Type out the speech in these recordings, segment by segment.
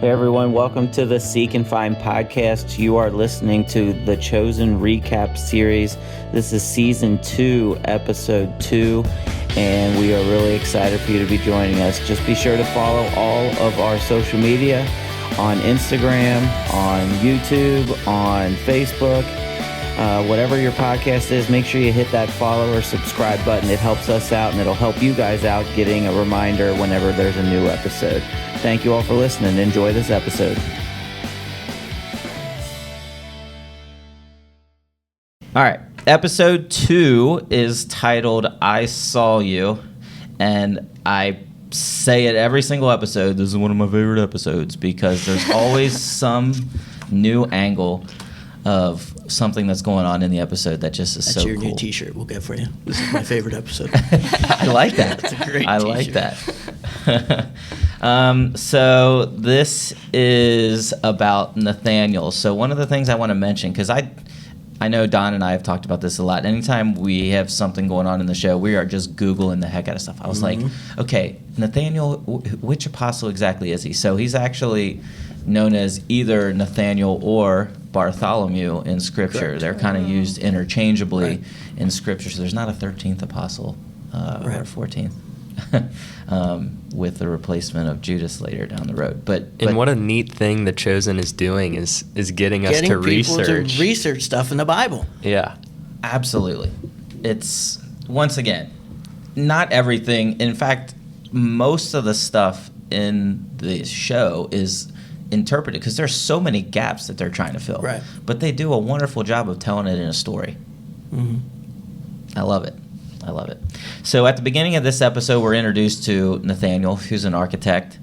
Hey everyone, welcome to the Seek and Find podcast. You are listening to the Chosen Recap series. This is season 2, episode 2, and we are really excited for you to be joining us. Just be sure to follow all of our social media on Instagram, on YouTube, on Facebook. Whatever your podcast is, make sure you hit that follow or subscribe button. It helps us out, and it'll help you guys out getting a reminder whenever there's a new episode. Thank you all for listening. Enjoy this episode. All right. Episode 2 is titled I Saw You, and I say it every single episode. This is one of my favorite episodes because there's always some new angle of something that's going on in the episode that just is That's so cool. That's your new t-shirt we'll get for you. This is my favorite episode. I like that. That's a great I t-shirt. like that. So this is about Nathaniel. So one of the things I want to mention, because I know Don and I have talked about this a lot. Anytime we have something going on in the show, we are just Googling the heck out of stuff. I was like, okay, Nathaniel, which apostle exactly is he? So he's actually known as either Nathaniel or Bartholomew in Scripture. Correct. They're kind of used interchangeably in Scripture. So there's not a 13th apostle or a 14th. With the replacement of Judas later down the road. But what a neat thing the Chosen is doing is getting us to research. Getting people to research stuff in the Bible. Yeah. Absolutely. It's, once again, not everything. In fact, most of the stuff in the show is interpreted because there's so many gaps that they're trying to fill. Right. But they do a wonderful job of telling it in a story. Mm-hmm. I love it. I love it. So at the beginning of this episode, we're introduced to Nathaniel, who's an architect.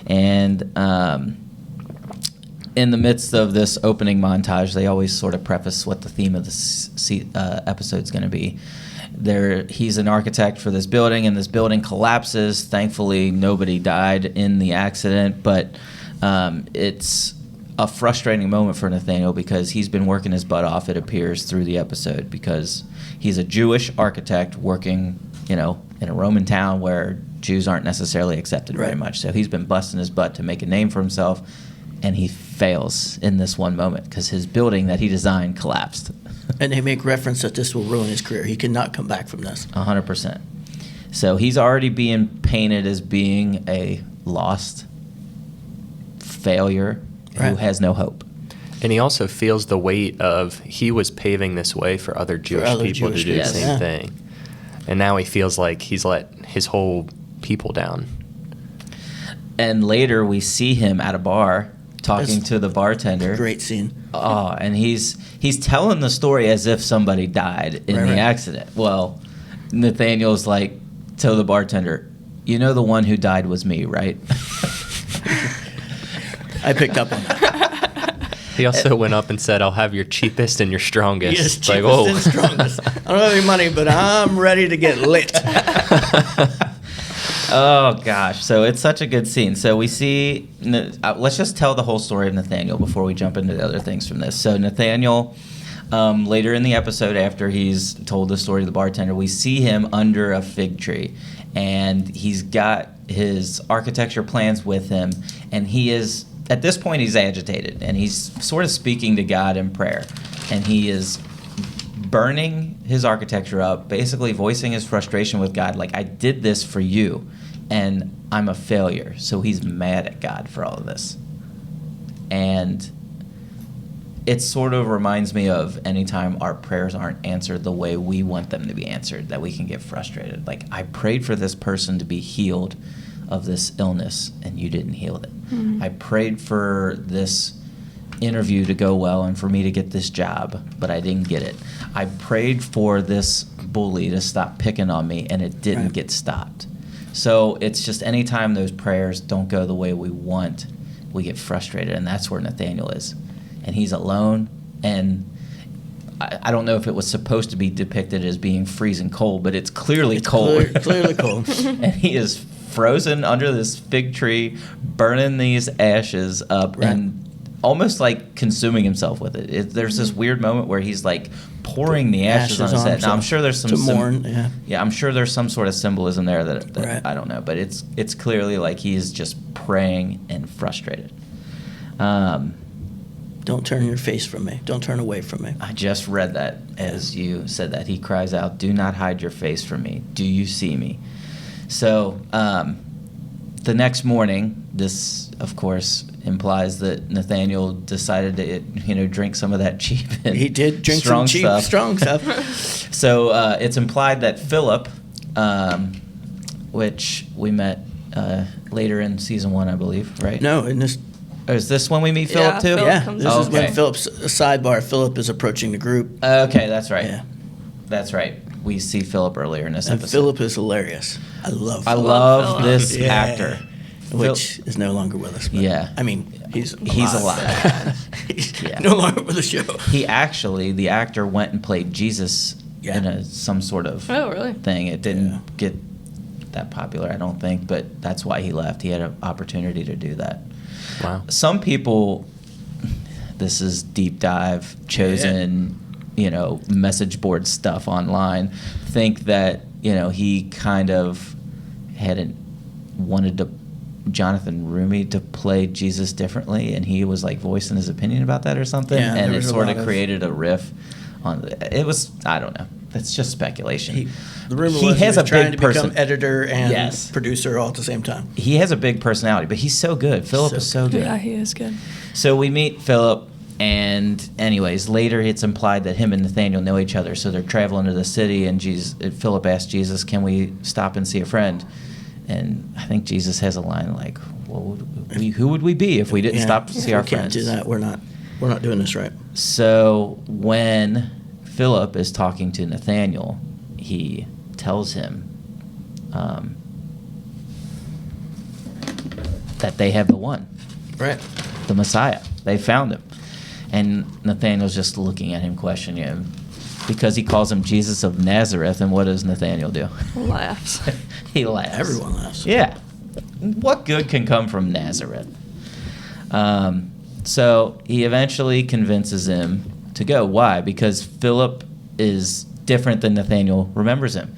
And in the midst of this opening montage, they always sort of preface what the theme of the episode is going to be. He's an architect for this building, and this building collapses. Thankfully, nobody died in the accident, but it's a frustrating moment for Nathaniel because he's been working his butt off, it appears, through the episode because he's a Jewish architect working, in a Roman town where Jews aren't necessarily accepted very much. So he's been busting his butt to make a name for himself, and he fails in this one moment because his building that he designed collapsed. And they make reference that this will ruin his career. He cannot come back from this. 100%. So he's already being painted as being a lost failure who has no hope. And he also feels the weight of he was paving this way for other Jewish people to do the same thing. And now he feels like he's let his whole people down. And later we see him at a bar talking to the bartender. Great scene. Oh, and he's telling the story as if somebody died in the accident. Well, Nathaniel's like, to the bartender, you know the one who died was me, right? I picked up on that. He also went up and said, I'll have your cheapest and your strongest. Yes, It's cheapest like, and strongest. I don't have any money, but I'm ready to get lit. Oh, gosh. So it's such a good scene. So we see, let's just tell the whole story of Nathaniel before we jump into the other things from this. So Nathaniel, later in the episode, after he's told the story to the bartender, we see him under a fig tree. And he's got his architecture plans with him. And he is, at this point, he's agitated. And he's sort of speaking to God in prayer. And he is burning his architecture up, basically voicing his frustration with God, like, I did this for you, and I'm a failure. So he's mad at God for all of this. And it sort of reminds me of anytime our prayers aren't answered the way we want them to be answered, that we can get frustrated. Like, I prayed for this person to be healed of this illness, and you didn't heal it. Mm-hmm. I prayed for this interview to go well and for me to get this job, but I didn't get it. I prayed for this bully to stop picking on me, and it didn't get stopped. So it's just anytime those prayers don't go the way we want, we get frustrated, and that's where Nathaniel is. And he's alone, and I don't know if it was supposed to be depicted as being freezing cold, but it's clearly cold. Clearly cold. And he is frozen under this fig tree, burning these ashes up, and almost like consuming himself with it. There's this weird moment where he's like pouring the ashes on his head. Now I'm sure there's some to mourn. Yeah, I'm sure there's some sort of symbolism there that I don't know, but it's clearly like he's just praying and frustrated. Don't turn your face from me. Don't turn away from me. I just read that as you said that. He cries out, "Do not hide your face from me. Do you see me?" So the next morning, this, of course, implies that Nathaniel decided to, drink some of that cheap and He did drink strong some cheap, stuff. strong stuff. So it's implied that Philip, which we met later in season 1, I believe, right? No, in this, Or is this when we meet Philip too? Philip yeah, comes this is Okay. when Philip's sidebar. Philip is approaching the group. Okay, that's right. Yeah. That's right. We see Philip earlier in this And episode. Philip is hilarious. I love I Philip. love Philip. this Yeah. actor. Which is no longer with us. But, Yeah. I mean, he's alive. He's Yeah. no longer with the show. He actually, the actor went and played Jesus Yeah. in some sort of Oh, really? thing. It didn't Yeah. get that popular, I don't think, but that's why he left. He had an opportunity to do that. Wow. Some people, this is deep dive, chosen, message board stuff online, think that, he kind of wanted Jonathan Rumi to play Jesus differently, and he was like voicing his opinion about that or something, Yeah, and there it was a sort lot of of- created a riff on it. Was, I don't know. That's just speculation. The rumor He was has he a was trying big to become person- editor and Yes. producer all at the same time. He has a big personality, but he's so good. Philip So is so good. Yeah, he is good. So we meet Philip, and anyways, later it's implied that him and Nathaniel know each other. So they're traveling to the city, and Philip asks Jesus, "Can we stop and see a friend?" And I think Jesus has a line like, "Well, who would we be if we didn't Yeah, stop to see our we can't friends?" do that. We're not doing this right. So when Philip is talking to Nathaniel, he tells him that they have the one, Right. the Messiah. They found him. And Nathaniel's just looking at him, questioning him, because he calls him Jesus of Nazareth. And what does Nathaniel do? Laughs. He laughs. Everyone laughs. Yeah. What good can come from Nazareth? So he eventually convinces him to go. Why? Because Philip is different than Nathaniel remembers him.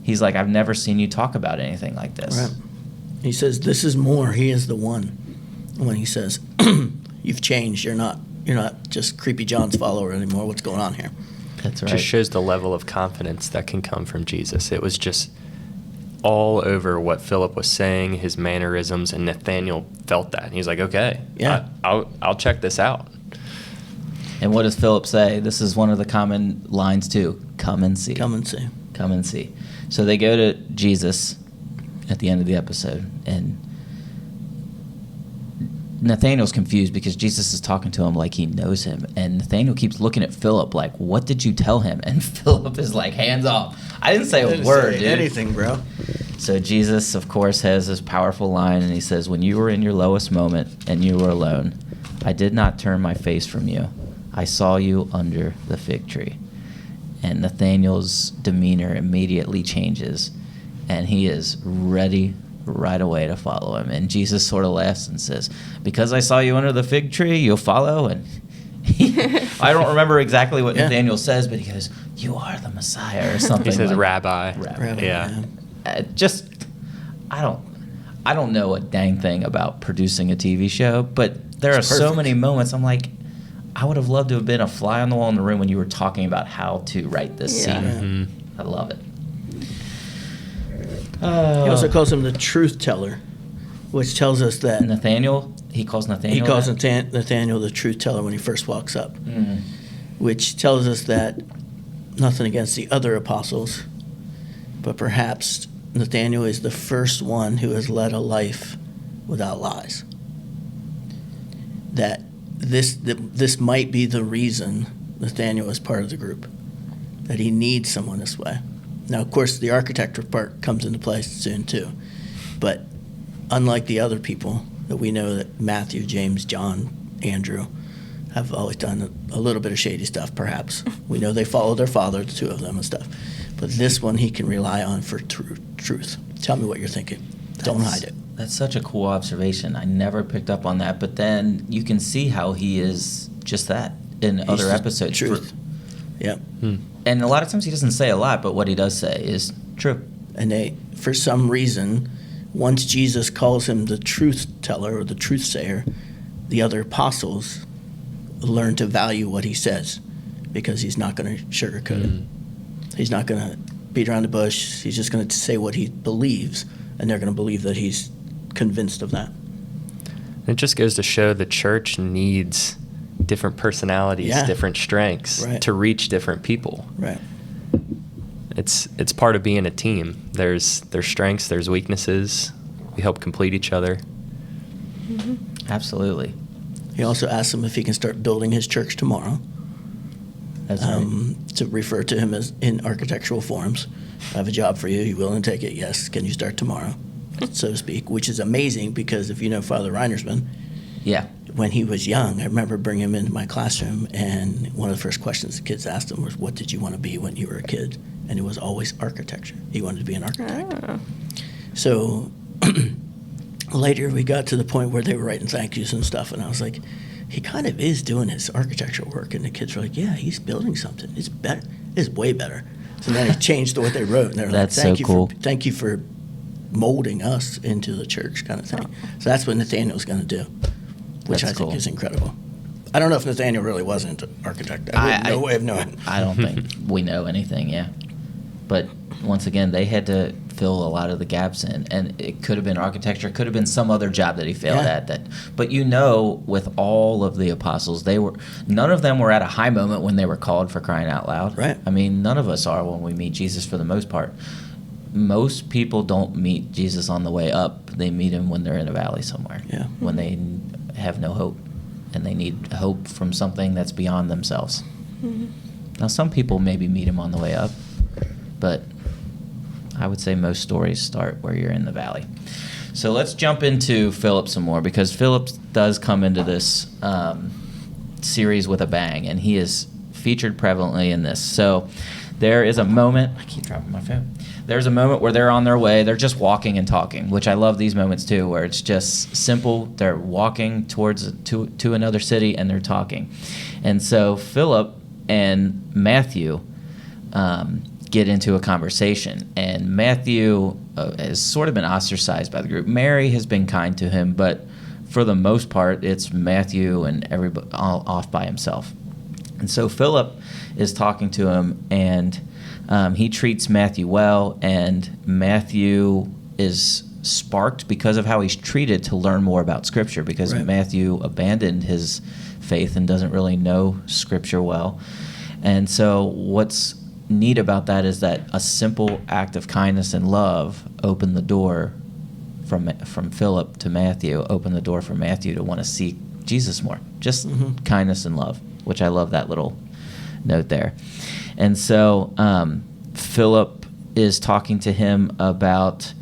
He's like, "I've never seen you talk about anything like this." Right. He says, "This is more. He is the one." And when he says, "You've changed. You're not just Creepy John's follower anymore. What's going on here?" That's right. Just shows the level of confidence that can come from Jesus. It was just all over what Philip was saying, his mannerisms, and Nathaniel felt that. And he's like, "Okay, Yeah. I'll check this out." And what does Philip say? This is one of the common lines too. Come and see. Come and see. Come and see. So they go to Jesus at the end of the episode, and Nathaniel's confused because Jesus is talking to him like he knows him, and Nathaniel keeps looking at Philip like, "What did you tell him?" And Philip is like, "Hands off! I didn't say a Didn't word, say dude." anything, bro. So Jesus, of course, has this powerful line, and he says, "When you were in your lowest moment and you were alone, I did not turn my face from you. I saw you under the fig tree." And Nathaniel's demeanor immediately changes, and he is ready right away to follow him. And Jesus sort of laughs and says, "Because I saw you under the fig tree, you'll follow?" And I don't remember exactly what Yeah. Nathaniel says, but he goes, "You are the Messiah," or something. He says, like, "Rabbi." Rabbi, Yeah. I don't know a dang thing about producing a TV show, but there It's are so perfect. many moments I'm like, I would have loved to have been a fly on the wall in the room when you were talking about how to write this Yeah. scene. Mhm. I love it. He also calls him the truth teller, which tells us that Nathaniel. He calls Nathaniel. he calls that? Nathaniel the truth teller when he first walks up, Mhm. which tells us that nothing against the other apostles, but perhaps Nathaniel is the first one who has led a life without lies. That this might be the reason Nathaniel is part of the group, that he needs someone this way. Now, of course, the architecture part comes into play soon too, but unlike the other people that we know, that Matthew, James, John, Andrew have always done a little bit of shady stuff, perhaps. We know they follow their father, the two of them and stuff. But this one he can rely on for truth. Tell me what you're thinking. Don't hide it. That's such a cool observation. I never picked up on that, but then you can see how he is just that in He's other the episodes. Truth. Yep. And a lot of times he doesn't say a lot, but what he does say is true. And they, for some reason, once Jesus calls him the truth teller or the truth sayer, the other apostles learn to value what he says, because he's not going to sugarcoat it. He's not going to beat around the bush. He's just going to say what he believes, and they're going to believe that he's convinced of that. It just goes to show the church needs different personalities, different strengths to reach different people. Right. It's part of being a team. There's strengths, there's weaknesses. We help complete each other. Absolutely. He also asked him if he can start building his church tomorrow. That's right. To refer to him as in architectural forms. I have a job for you. You willing to take it? Yes. Can you start tomorrow? So to speak, which is amazing, because if you know Father Reinersman, when he was young, I remember bringing him into my classroom, and one of the first questions the kids asked him was, what did you want to be when you were a kid? And it was always architecture. He wanted to be an architect. Oh. So later we got to the point where they were writing thank yous and stuff, and I was like, he kind of is doing his architectural work. And the kids were like, yeah, he's building something. It's better. It's way better. So then he changed what they wrote, and they were That's like, so cool. Thank you for molding us into the church, kind of thing. So that's what Nathaniel's going to do, which That's I think cool. is incredible. I don't know if Nathaniel really was into architect. I have no way of knowing. I don't think we know anything, But once again, they had to fill a lot of the gaps in, and it could have been architecture, could have been some other job that he failed at. But with all of the apostles, none of them were at a high moment when they were called, for crying out loud. Right. I mean, none of us are when we meet Jesus, for the most part. Most people don't meet Jesus on the way up. They meet him when they're in a valley somewhere, when they have no hope, and they need hope from something that's beyond themselves. Now, some people maybe meet him on the way up, but I would say most stories start where you're in the valley. So let's jump into Philip some more, because Philip does come into this series with a bang, and he is featured prevalently in this. So there is a moment, I keep dropping my phone. There's a moment where they're on their way, they're just walking and talking, which I love these moments too, where it's just simple. They're walking to another city, and they're talking. And so Philip and Matthew get into a conversation, and Matthew has sort of been ostracized by the group. Mary has been kind to him, but for the most part, it's Matthew and everybody all off by himself. And so Philip is talking to him, and he treats Matthew well, and Matthew is sparked because of how he's treated to learn more about Scripture, because Matthew abandoned his faith and doesn't really know Scripture well. And so what's neat about that is that a simple act of kindness and love opened the door from Philip to Matthew, opened the door for Matthew to want to seek Jesus more. Just kindness and love, which I love that little note there. And so Philip is talking to him about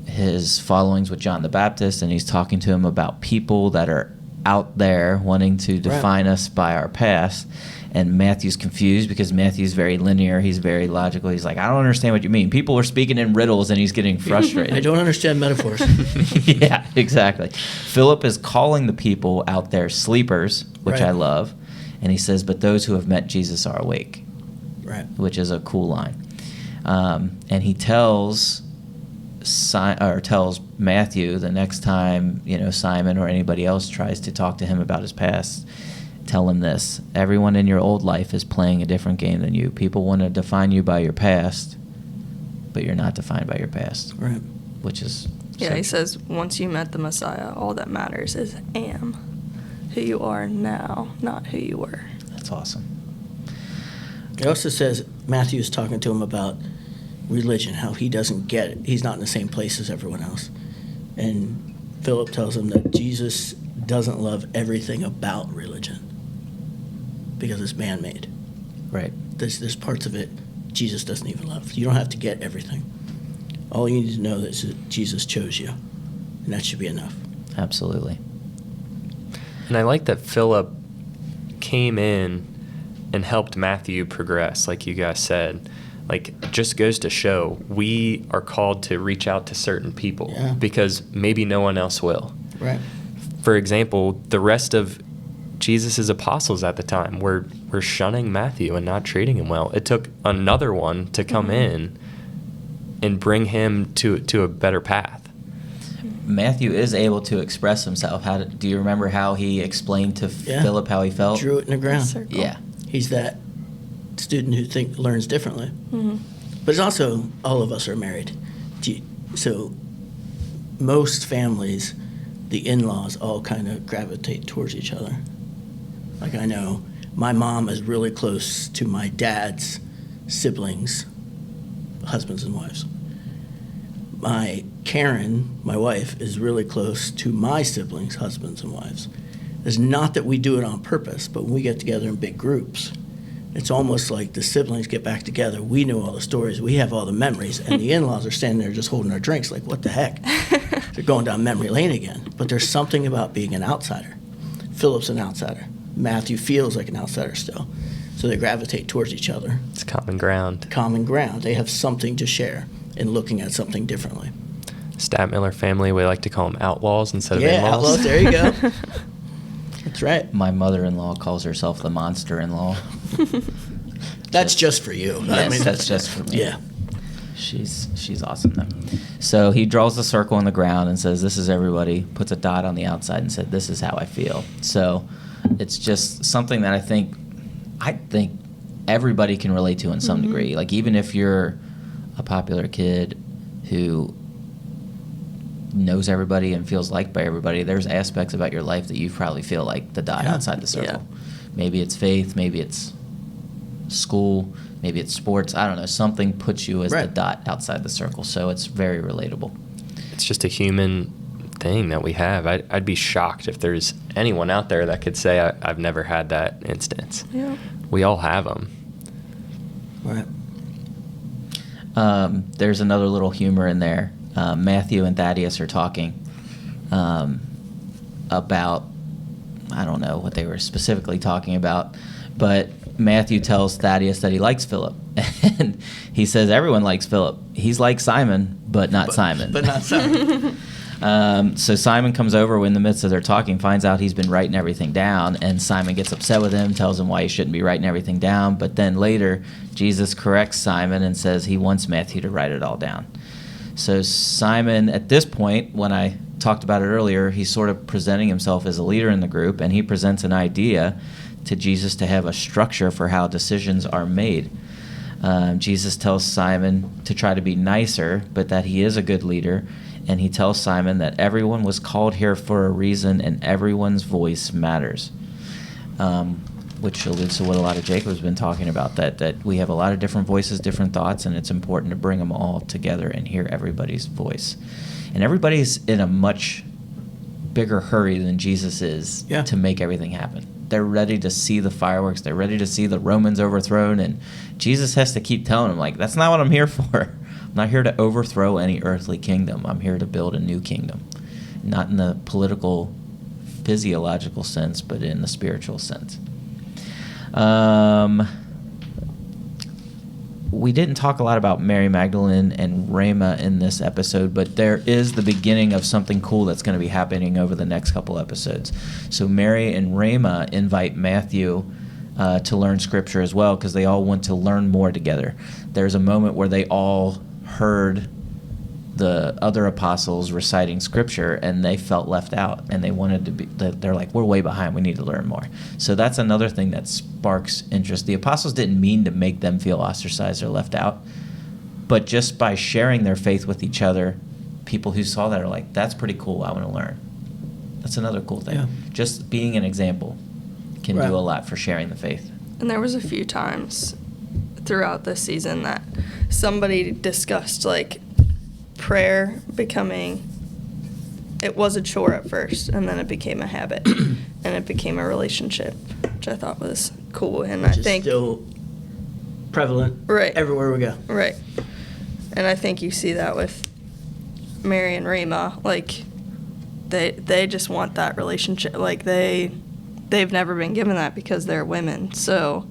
his followings with John the Baptist, and he's talking to him about people that are out there wanting to define us by our past. And Matthew's confused, because Matthew's very linear. He's very logical. He's like, I don't understand what you mean. People are speaking in riddles, and he's getting frustrated. I don't understand metaphors. Yeah, exactly. Philip is calling the people out there sleepers, which I love. And he says, but those who have met Jesus are awake, which is a cool line. And he tells Matthew, the next time Simon or anybody else tries to talk to him about his past, tell him this: everyone in your old life is playing a different game than you. People want to define you by your past, but you're not defined by your past. Right. Which is he says, once you met the Messiah, all that matters is who you are now, not who you were. That's awesome. It also says Matthew's talking to him about religion, how he doesn't get it. He's not in the same place as everyone else. And Philip tells him that Jesus doesn't love everything about religion because it's man-made. Right. There's parts of it Jesus doesn't even love. You don't have to get everything. All you need to know is that Jesus chose you, and that should be enough. Absolutely. And I like that Philip came in and helped Matthew progress, like you guys said. Like, it just goes to show we are called to reach out to certain people because maybe no one else will. Right. For example, the rest of Jesus' apostles at the time were shunning Matthew and not treating him well. It took another one to come in and bring him to a better path. Matthew is able to express himself. Do you remember how he explained to Yeah. Philip how he felt? Drew it in the ground. Circle. Yeah. He's that student who learns differently. Mm-hmm. But it's also, all of us are married. So most families, the in-laws all kind of gravitate towards each other. Like I know my mom is really close to my dad's siblings, husbands and wives. My Karen, my wife, is really close to my siblings, husbands and wives. It's not that we do it on purpose, but when we get together in big groups, it's almost like the siblings get back together. We know all the stories. We have all the memories. And the in-laws are standing there just holding their drinks like, what the heck? They're going down memory lane again. But there's something about being an outsider. Philip's an outsider. Matthew feels like an outsider still. So they gravitate towards each other. It's common ground. Common ground. They have something to share in looking at something differently. Stat Miller family, we like to call them outlaws instead of Yeah, in-laws. outlaws. There you go. That's right. My mother-in-law calls herself the monster-in-law. That's just for you. Yes, that's just for me. Yeah. She's awesome though. So he draws a circle on the ground and says, "This is everybody." Puts a dot on the outside and said, "This is how I feel." So it's just something that I think everybody can relate to in some degree. Like even if you're a popular kid who knows everybody and feels liked by everybody, there's aspects about your life that you probably feel like the dot Yeah. outside the circle. Yeah. Maybe it's faith, maybe it's school, maybe it's sports. I don't know. Something puts you as the Right. dot outside the circle. So it's very relatable. It's just a human thing that we have. I'd be shocked if there's anyone out there that could say, I've never had that instance. Yeah. We all have them. Right. There's another little humor in there. Matthew and Thaddeus are talking about, I don't know what they were specifically talking about, but Matthew tells Thaddeus that he likes Philip. And he says everyone likes Philip. He's like Simon, but not Simon. But not Simon. So Simon comes over in the midst of their talking, finds out he's been writing everything down, and Simon gets upset with him, tells him why he shouldn't be writing everything down. But then later, Jesus corrects Simon and says he wants Matthew to write it all down. So Simon, at this point, when I talked about it earlier, he's sort of presenting himself as a leader in the group, and he presents an idea to Jesus to have a structure for how decisions are made. Jesus tells Simon to try to be nicer, but that he is a good leader. And he tells Simon that everyone was called here for a reason and everyone's voice matters, which alludes to what a lot of Jacob has been talking about, that we have a lot of different voices, different thoughts, and it's important to bring them all together and hear everybody's voice. And everybody's in a much bigger hurry than Jesus is to make everything happen. They're ready to see the fireworks. They're ready to see the Romans overthrown. And Jesus has to keep telling them, like, that's not what I'm here for. I'm not here to overthrow any earthly kingdom. I'm here to build a new kingdom. Not in the political, physiological sense, but in the spiritual sense. We didn't talk a lot about Mary Magdalene and Rama in this episode, but there is the beginning of something cool that's going to be happening over the next couple episodes. So Mary and Rama invite Matthew to learn Scripture as well, because they all want to learn more together. There's a moment where they all heard the other apostles reciting Scripture, and they felt left out, and they wanted to be, they're like, we're way behind, we need to learn more. So that's another thing that sparks interest. The apostles didn't mean to make them feel ostracized or left out, but just by sharing their faith with each other, people who saw that are like, that's pretty cool, I want to learn. That's another cool thing. Yeah. Just being an example can Right. do a lot for sharing the faith. And there was a few times throughout this season that somebody discussed, like, prayer becoming, it was a chore at first, and then it became a habit, and it became a relationship, which I thought was cool. And Which I is think still prevalent Right. everywhere we go. right, and I think you see that with Mary and Rama, like they just want that relationship, like they've never been given that because they're women, so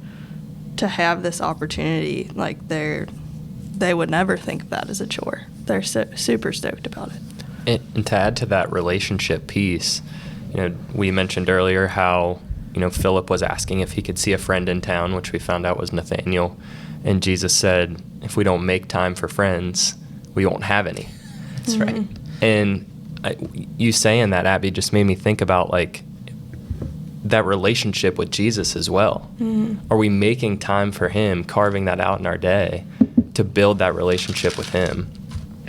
to have this opportunity, like they would never think of that as a chore. They're super stoked about it. And to add to that relationship piece, we mentioned earlier how, Philip was asking if he could see a friend in town, which we found out was Nathaniel. And Jesus said, if we don't make time for friends, we won't have any. That's right. And you saying that, Abby, just made me think about like that relationship with Jesus as well. Are we making time for him, carving that out in our day to build that relationship with him?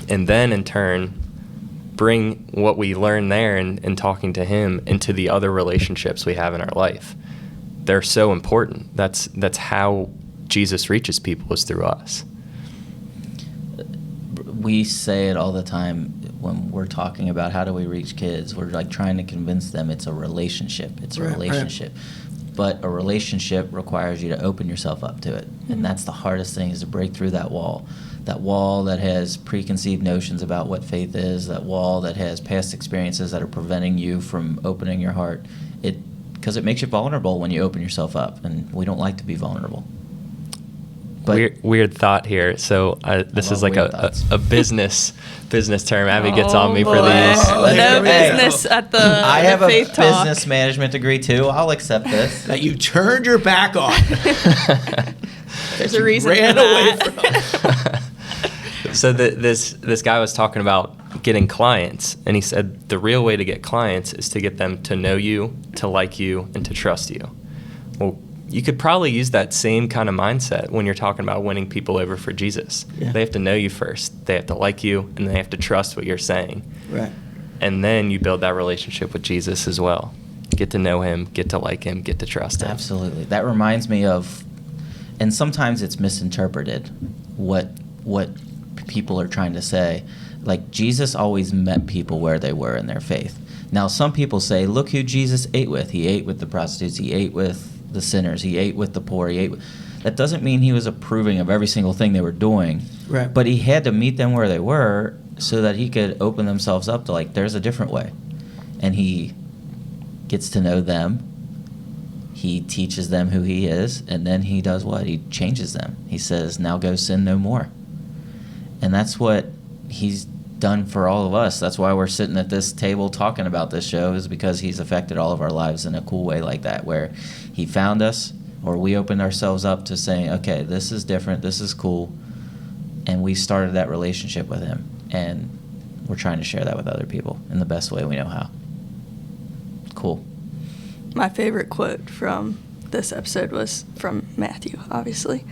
And then in turn, bring what we learn there and talking to him into the other relationships we have in our life. They're so important. That's how Jesus reaches people, is through us. We say it all the time when we're talking about how do we reach kids. We're like trying to convince them it's a relationship. It's a relationship. But a relationship requires you to open yourself up to it. And that's the hardest thing, is to break through that wall. That wall that has preconceived notions about what faith is, that wall that has past experiences that are preventing you from opening your heart. Because it makes you vulnerable when you open yourself up, and we don't like to be vulnerable. But weird thought here. So this is like a business term. Abby gets on me for boy. these. No business at the I have faith a talk. business management degree too. I'll accept this. That you turned your back on. There's a reason ran for away that. So this guy was talking about getting clients, and he said the real way to get clients is to get them to know you, to like you, and to trust you. Well, you could probably use that same kind of mindset when you're talking about winning people over for Jesus. Yeah. They have to know you first. They have to like you, and they have to trust what you're saying. Right. And then you build that relationship with Jesus as well. Get to know him, get to like him, get to trust him. Absolutely. That reminds me of, and sometimes it's misinterpreted, what people are trying to say. Like, Jesus always met people where they were in their faith. Now, some people say, look who Jesus ate with. He ate with the prostitutes. He ate with the sinners. He ate with the poor. That doesn't mean he was approving of every single thing they were doing. Right. But he had to meet them where they were so that he could open themselves up to, like, there's a different way. And he gets to know them. He teaches them who he is. And then he does what? He changes them. He says, now go sin no more. And that's what he's done for all of us. That's why we're sitting at this table talking about this show, is because he's affected all of our lives in a cool way like that, where he found us, or we opened ourselves up to saying, okay, this is different, this is cool, and we started that relationship with him, and we're trying to share that with other people in the best way we know how. Cool. My favorite quote from this episode was from Matthew, obviously.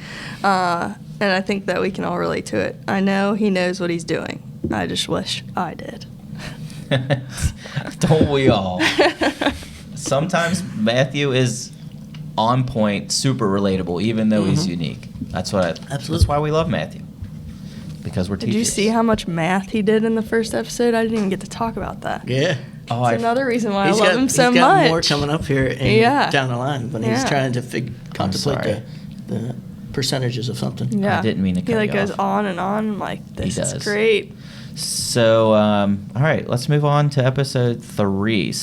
And I think that we can all relate to it. I know he knows what he's doing. I just wish I did. Don't we all? Sometimes Matthew is on point, super relatable, even though he's unique. That's why we love Matthew. Because we're teachers. Did you see how much math he did in the first episode? I didn't even get to talk about that. Yeah. Oh, It's another reason why I He's love got- him so he's got much. more coming up here down the line when he's Yeah. trying to contemplate sorry. the percentages of something. Yeah. I didn't mean to cut He like you goes off. on and on like this He is does. great. So, all right, let's move on to episode 3.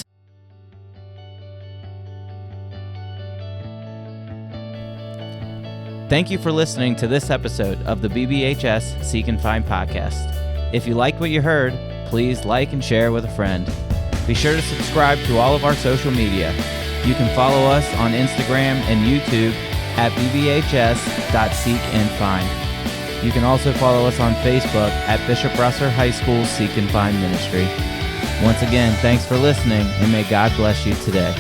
Thank you for listening to this episode of the BBHS Seek and Find podcast. If you liked what you heard, please like and share with a friend. Be sure to subscribe to all of our social media. You can follow us on Instagram and YouTube at BBHS.SeekandFind. You can also follow us on Facebook at Bishop Russer High School Seek and Find Ministry. Once again, thanks for listening, and may God bless you today.